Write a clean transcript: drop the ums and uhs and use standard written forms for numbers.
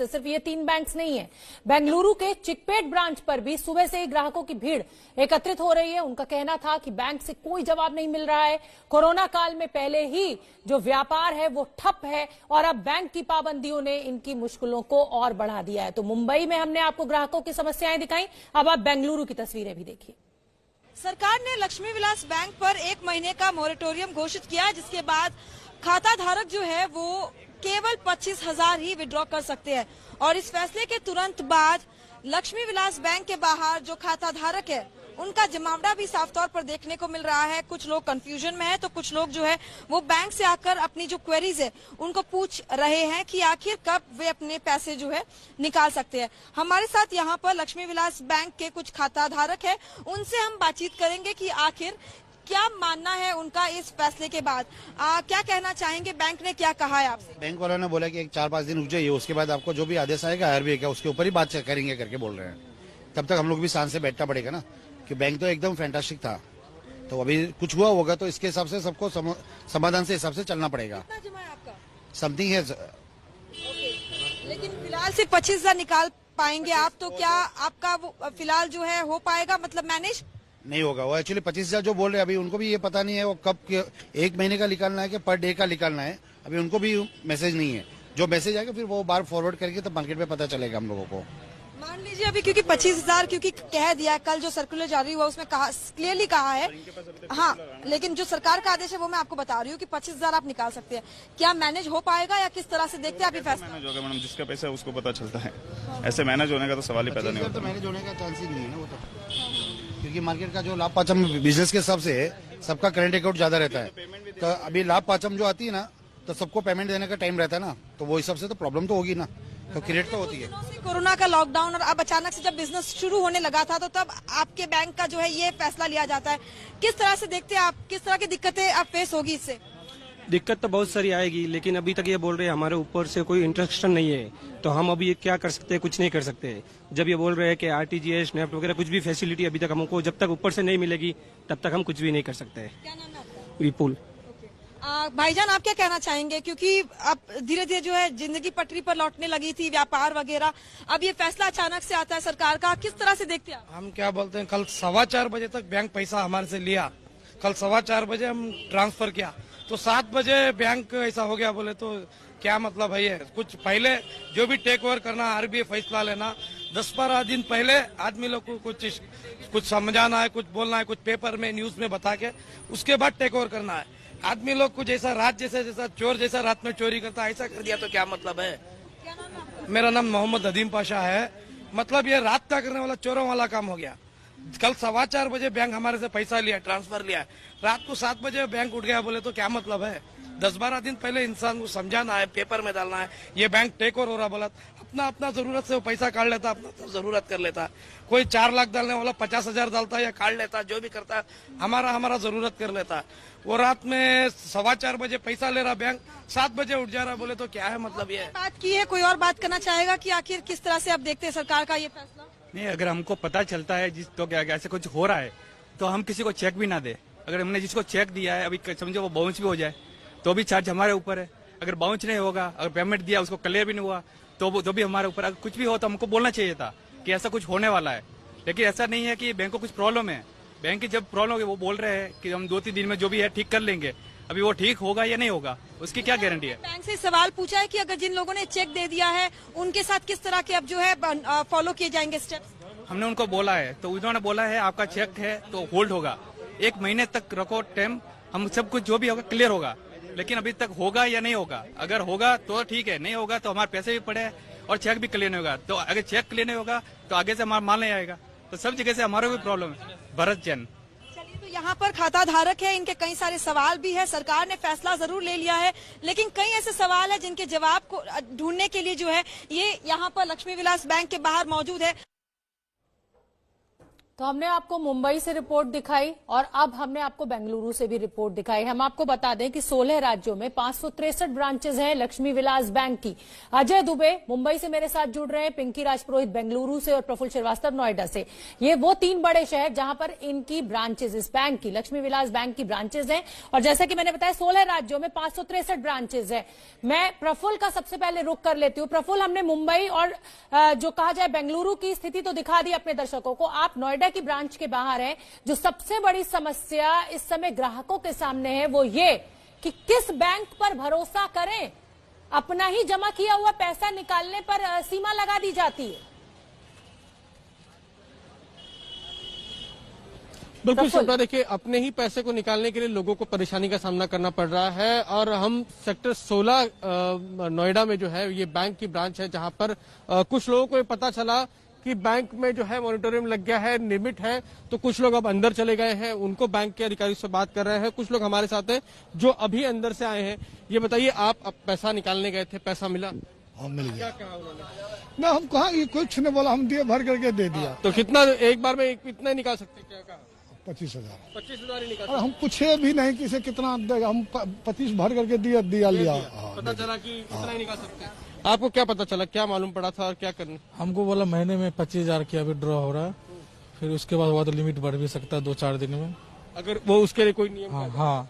सिर्फ ये 3 बैंक्स नहीं है, बेंगलुरु के चिकपेट ब्रांच पर भी सुबह से ही ग्राहकों की भीड़ एकत्रित हो रही है। उनका कहना था कि बैंक से कोई जवाब नहीं मिल रहा है, कोरोना काल में पहले ही जो व्यापार है वो ठप है और अब बैंक की पाबंदियों ने इनकी मुश्किलों को और बढ़ा दिया है। तो मुंबई में हमने आपको ग्राहकों की समस्याएं दिखाई, अब आप बेंगलुरु की तस्वीरें भी देखिए। सरकार ने लक्ष्मी विलास बैंक पर 1 महीने का मोरेटोरियम घोषित किया, जिसके बाद खाता धारक जो है वो केवल 25,000 ही विड्रॉ कर सकते हैं। और इस फैसले के तुरंत बाद लक्ष्मी विलास बैंक के बाहर जो खाता धारक है उनका जमावड़ा भी साफ तौर पर देखने को मिल रहा है। कुछ लोग कंफ्यूजन में है तो कुछ लोग जो है वो बैंक से आकर अपनी जो क्वेरीज है उनको पूछ रहे हैं कि आखिर कब वे अपने पैसे जो है निकाल सकते हैं। हमारे साथ यहाँ पर लक्ष्मी विलास बैंक के कुछ खाता धारक है, उनसे हम बातचीत करेंगे कि आखिर क्या मानना है उनका इस फैसले के बाद। क्या कहना चाहेंगे, बैंक ने क्या कहा है आपसे? बैंक वालों ने बोला कि 4-5 दिन रुक जाइए, उसके बाद आपको जो भी आदेश आएगा आरबीआई का उसके ऊपर ही बात करेंगे करके बोल रहे हैं। तब तक हम लोग भी शांत से बैठना पड़ेगा ना, कि बैंक तो एकदम फैंटास्टिक था, तो अभी कुछ हुआ होगा तो इसके हिसाब से सबको समाधान से हिसाब से चलना पड़ेगा। कितना जमा है आपका? समथिंग है। लेकिन फिलहाल सिर्फ 25,000 निकाल पाएंगे आप, तो क्या आपका वो फिलहाल जो है हो पाएगा, मतलब मैनेज नहीं होगा? वो एक्चुअली 25,000 जो बोल रहे हैं, अभी उनको भी ये पता नहीं है वो कब 1 महीने का निकालना है कि पर डे का निकालना है, अभी उनको भी मैसेज नहीं है। जो मैसेज आएगा फिर वो बार फॉरवर्ड करके तो मार्केट में पता चलेगा हम लोगों को। मान लीजिए अभी क्योंकि 25,000 क्योंकि कह दिया, कल जो सर्कुलर जारी हुआ उसमें कहा, क्लियरली कहा है, हाँ, लेकिन जो सरकार का आदेश है वो मैं आपको बता रही हूँ कि 25,000 आप निकाल सकते हैं। क्या मैनेज हो पाएगा या किस तरह से देखते हैं आप ये फैसला? मैनेज होगा मैडम, जिसका पैसा है उसको पता चलता है, ऐसे मैनेज होने का तो सवाल ही पैदा नहीं होता। तो मैनेज होने का चांस ही नहीं है ना वो तो, क्योंकि मार्केट का जो लाभ पाचम बिजनेस के हिसाब से सबका करंट अकाउंट ज्यादा रहता है, तो अभी लाभ पाचम जो आती है ना तो सबको पेमेंट देने का टाइम रहता है ना, तो वो हिसाब से तो प्रॉब्लम तो होगी ना, तो क्रिएट तो होती है। कोरोना का लॉकडाउन और अब अचानक से जब बिजनेस शुरू होने लगा था तो तब आपके बैंक का जो है ये फैसला लिया जाता है, किस तरह से देखते हैं आप, किस तरह की दिक्कतें आप फेस होगी इससे? दिक्कत तो बहुत सारी आएगी, लेकिन अभी तक ये बोल रहे हैं हमारे ऊपर से कोई इंस्ट्रक्शन नहीं है, तो हम अभी क्या कर सकते हैं? कुछ नहीं कर सकते। जब ये बोल रहे हैं कि आरटीजीएस, नेफ्ट वगैरह कुछ भी फैसिलिटी अभी तक हमको जब तक ऊपर से नहीं मिलेगी तब तक हम कुछ भी नहीं कर सकते। क्या नाम है आपका? विपुल। भाईजान, आप क्या कहना चाहेंगे, क्योंकि अब धीरे धीरे जो है जिंदगी पटरी पर लौटने लगी थी, व्यापार वगैरह, अब ये फैसला अचानक से आता है सरकार का, किस तरह से देखते हैं आप? हम क्या बोलते हैं, कल 4:15 बजे तक बैंक पैसा हमारे से लिया, कल 4:15 बजे हम ट्रांसफर किया, तो 7 बजे बैंक ऐसा हो गया, बोले तो क्या मतलब है ये? कुछ पहले जो भी टेक ओवर करना, आरबीआई फैसला लेना, 10-12 दिन पहले आदमी लोग को कुछ समझाना है, कुछ बोलना है, कुछ पेपर में न्यूज में बता के उसके बाद टेक ओवर करना है। आदमी लोग कुछ ऐसा रात जैसा चोर जैसा रात में चोरी करता, ऐसा कर दिया तो क्या मतलब है? क्या नाम है आपका? मेरा नाम मोहम्मद अदीम पाशा है। मतलब ये रात का करने वाला चोरों वाला काम हो गया। कल 4:15 बजे बैंक हमारे से पैसा लिया, ट्रांसफर लिया, रात को 7 बजे बैंक उठ गया, बोले तो क्या मतलब है? 10-12 दिन पहले इंसान को समझाना है, पेपर में डालना है, ये बैंक टेक ओवर हो रहा, बोला अपना जरूरत से वो पैसा काट लेता, अपना जरूरत कर लेता। कोई 4 लाख डालने वाला 50,000 डालता या काट लेता, जो भी करता, हमारा जरूरत कर लेता। वो रात में 4:15 बजे पैसा ले रहा बैंक, 7 बजे उठ जा रहा, बोले तो क्या है मतलब? ये बात की है, कोई और बात करना चाहेगा कि आखिर किस तरह से आप देखते हैं सरकार का ये फैसला? नहीं, अगर हमको पता चलता है तो क्या ऐसे कुछ हो रहा है तो हम किसी को चेक भी ना दे। अगर हमने जिसको चेक दिया है, अभी समझो वो बाउंस भी हो जाए तो भी चार्ज हमारे ऊपर है। अगर बाउंस नहीं होगा, अगर पेमेंट दिया उसको क्लियर भी नहीं हुआ तो भी हमारे ऊपर। अगर कुछ भी हो तो हमको बोलना चाहिए था कि ऐसा कुछ होने वाला है, लेकिन ऐसा नहीं है कि बैंक को कुछ प्रॉब्लम है। बैंक की जब प्रॉब्लम होगी वो बोल रहे हैं कि हम 2-3 दिन में जो भी है ठीक कर लेंगे। अभी वो ठीक होगा या नहीं होगा उसकी क्या गारंटी है? बैंक से सवाल पूछा है कि अगर जिन लोगों ने चेक दे दिया है उनके साथ किस तरह के अब जो है फॉलो किए जाएंगे स्टेप्स? हमने उनको बोला है तो उन्होंने बोला है आपका चेक है तो होल्ड होगा, 1 महीने तक रखो टाइम, हम सब कुछ जो भी होगा क्लियर होगा। लेकिन अभी तक होगा या नहीं होगा? अगर होगा तो ठीक है, नहीं होगा तो हमारे पैसे भी पड़े और चेक भी क्लियर नहीं होगा। तो अगर चेक क्लियर नहीं होगा तो आगे से हमारा माल नहीं आएगा, तो सब जगह से हमारा भी प्रॉब्लम है। भरत जैन। चलिए, तो यहाँ पर खाता धारक है, इनके कई सारे सवाल भी है। सरकार ने फैसला जरूर ले लिया है, लेकिन कई ऐसे सवाल है जिनके जवाब को ढूंढने के लिए जो है ये यहाँ पर लक्ष्मी विलास बैंक के बाहर मौजूद है। तो हमने आपको मुंबई से रिपोर्ट दिखाई और अब हमने आपको बेंगलुरु से भी रिपोर्ट दिखाई। हम आपको बता दें कि 16 राज्यों में 563 ब्रांचेस हैं लक्ष्मी विलास बैंक की। अजय दुबे मुंबई से मेरे साथ जुड़ रहे हैं, पिंकी राजपुरोहित बेंगलुरु से और प्रफुल्ल श्रीवास्तव नोएडा से। ये वो 3 बड़े शहर जहां पर इनकी ब्रांचेस, इस बैंक की, लक्ष्मी विलास बैंक की ब्रांचेस हैं। और जैसा कि मैंने बताया 16 राज्यों में 563 ब्रांचेस है। मैं प्रफुल्ल का सबसे पहले रुख कर लेती हूँ। प्रफुल्ल, हमने मुंबई और जो कहा जाए बेंगलुरु की स्थिति तो दिखा दी अपने दर्शकों को। आप नोएडा की ब्रांच के बाहर हैं। जो सबसे बड़ी समस्या इस समय ग्राहकों के सामने है वो ये कि किस बैंक पर भरोसा करें। अपना ही जमा किया हुआ पैसा निकालने पर सीमा लगा दी जाती है। बिल्कुल शिप्रा, देखिए अपने ही पैसे को निकालने के लिए लोगों को परेशानी का सामना करना पड़ रहा है। और हम सेक्टर 16 नोएडा में जो है ये बैंक की ब्रांच है, जहां पर कुछ लोगों को ये पता चला कि बैंक में जो है मॉनिटोरियम लग गया है, लिमिट है, तो कुछ लोग अब अंदर चले गए हैं। उनको बैंक के अधिकारी से बात कर रहे हैं। कुछ लोग हमारे साथ हैं जो अभी अंदर से आए हैं। ये बताइए, आप अब पैसा निकालने गए थे, पैसा मिला? हाँ, मिल गया। क्या कहा उन्होंने? ना हम कहा, ये कुछ नहीं बोला, हम दिए भर करके दे दिया। तो कितना एक बार में इतना ही निकाल सकते? क्या कहा? 25,000। 25,000 ही निकाल और हम पूछे भी नहीं किसे कितना देगा, हम 25 भर करके दिया लिया। हाँ, पता चला कि इतना ही निकाल सकते हैं। आपको क्या पता चला, क्या मालूम पड़ा था और क्या करना? हमको बोला महीने में 25,000 की विड्रॉ हो रहा है, फिर उसके बाद हुआ तो लिमिट बढ़ भी सकता है 2-4 दिन में। अगर वो उसके लिए कोई नियम? हाँ, हाँ।